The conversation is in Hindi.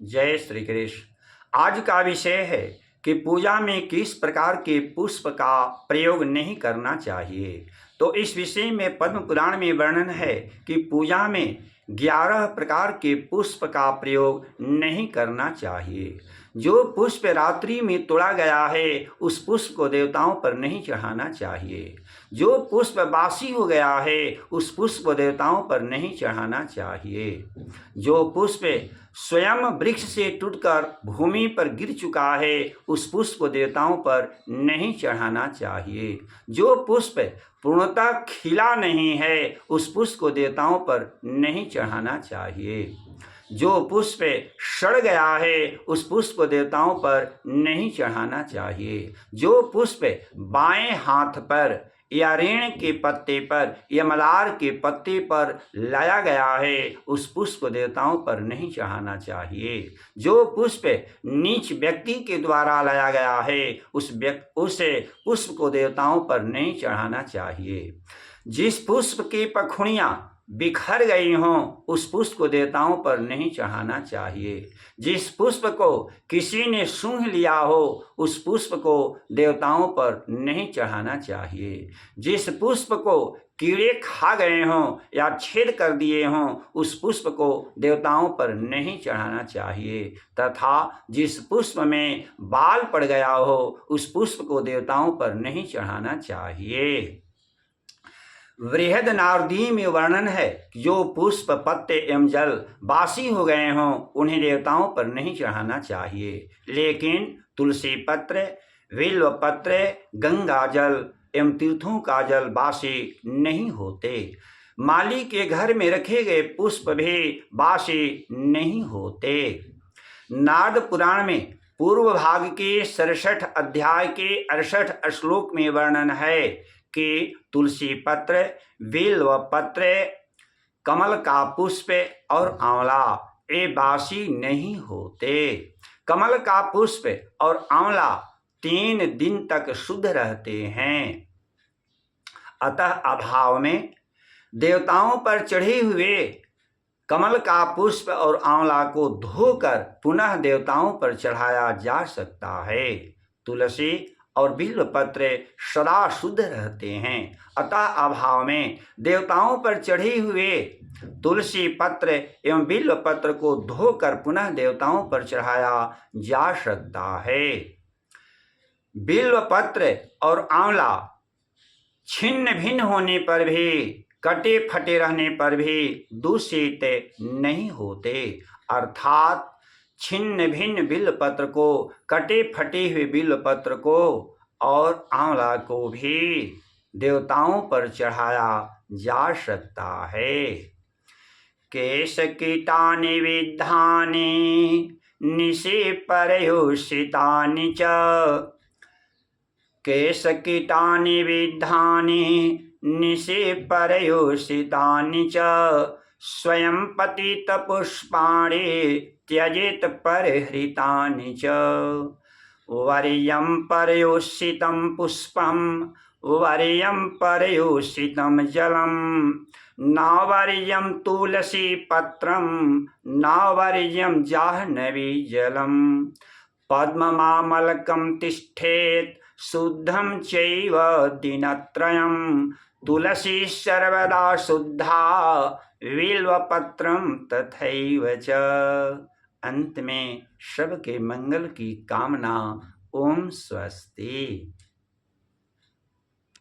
जय श्री कृष्ण। आज का विषय है कि पूजा में किस प्रकार के पुष्प का प्रयोग नहीं करना चाहिए। तो इस विषय में पद्म पुराण में वर्णन है कि पूजा में 11 प्रकार के पुष्प का प्रयोग नहीं करना चाहिए। जो पुष्प रात्रि में तोड़ा गया है उस पुष्प को देवताओं पर नहीं चढ़ाना चाहिए। जो पुष्प बासी हो गया है उस पुष्प को देवताओं पर नहीं चढ़ाना चाहिए। जो पुष्प स्वयं वृक्ष से टूटकर भूमि पर गिर चुका है उस पुष्प को देवताओं पर नहीं चढ़ाना चाहिए। जो पुष्प पूर्णतः खिला नहीं है उस पुष्प को देवताओं पर नहीं चढ़ाना चाहिए। जो पुष्प सड़ गया है उस पुष्प को देवताओं पर नहीं चढ़ाना चाहिए। जो पुष्प बाएं हाथ पर या रेण के पत्ते पर या मदार के पत्ते पर लाया गया है उस पुष्प को देवताओं पर नहीं चढ़ाना चाहिए। जो पुष्प नीच व्यक्ति के द्वारा लाया गया है उस पुष्प को देवताओं पर नहीं चढ़ाना चाहिए। जिस पुष्प की पखुड़ियाँ बिखर गई हों उस पुष्प को देवताओं पर नहीं चढ़ाना चाहिए। जिस पुष्प को किसी ने सूंघ लिया हो उस पुष्प को देवताओं पर नहीं चढ़ाना चाहिए। जिस पुष्प को कीड़े खा गए हों या छेद कर दिए हों उस पुष्प को देवताओं पर नहीं चढ़ाना चाहिए। तथा जिस पुष्प में बाल पड़ गया हो उस पुष्प को देवताओं पर नहीं चढ़ाना चाहिए। वृहद नारदी में वर्णन है कि जो पुष्प पत्ते एवं जल बासी हो गए हों उन्हें देवताओं पर नहीं चढ़ाना चाहिए। लेकिन तुलसी पत्र, बिल्व पत्र, गंगा जल एवं तीर्थों का जल बासी नहीं होते। माली के घर में रखे गए पुष्प भी बासी नहीं होते। नारद पुराण में पूर्व भाग के 67 अध्याय के 68 श्लोक में वर्णन है कि तुलसी पत्र, बिल्व पत्र, कमल का पुष्प और आंवला ये बासी नहीं होते। कमल का पुष्प और आंवला 3 दिन तक शुद्ध रहते हैं। अतः अभाव में देवताओं पर चढ़े हुए कमल का पुष्प और आंवला को धोकर पुनः देवताओं पर चढ़ाया जा सकता है। तुलसी और बिल्व पत्र सदा शुद्ध रहते हैं। अतः अभाव में देवताओं पर चढ़े हुए तुलसी पत्र एवं बिल्व पत्र को धोकर पुनः देवताओं पर चढ़ाया जा सकता है। बिल्व पत्र और आंवला छिन्न भिन्न होने पर भी, कटे फटे रहने पर भी दूषित नहीं होते। अर्थात छिन्न भिन्न बिल्व पत्र को, कटे फटे हुए बिल्व पत्र को और आंवला को भी देवताओं पर चढ़ाया जा सकता है। केश कीटानि विद्धानि निशि परयोषितानि च। केश कीटानि विद्धानि निशि परयोषितानि च। स्वयं पतित पुष्पाणि त्यजेत परहृतानि च। वर्यं परयोषितं पुष्पं, वर्यं परयोषितं जलं, न वर्यं तुलसी पत्रं, न वर्यं जाह्नवी जलम्। पद्ममामलकं तिष्ठेत् शुद्धं चैव दिनत्रयं। तुलसी सर्वदा शुद्धा, बिल्वपत्रं तथैव च। अंत में सबके मंगल की कामना। ओम स्वस्ति।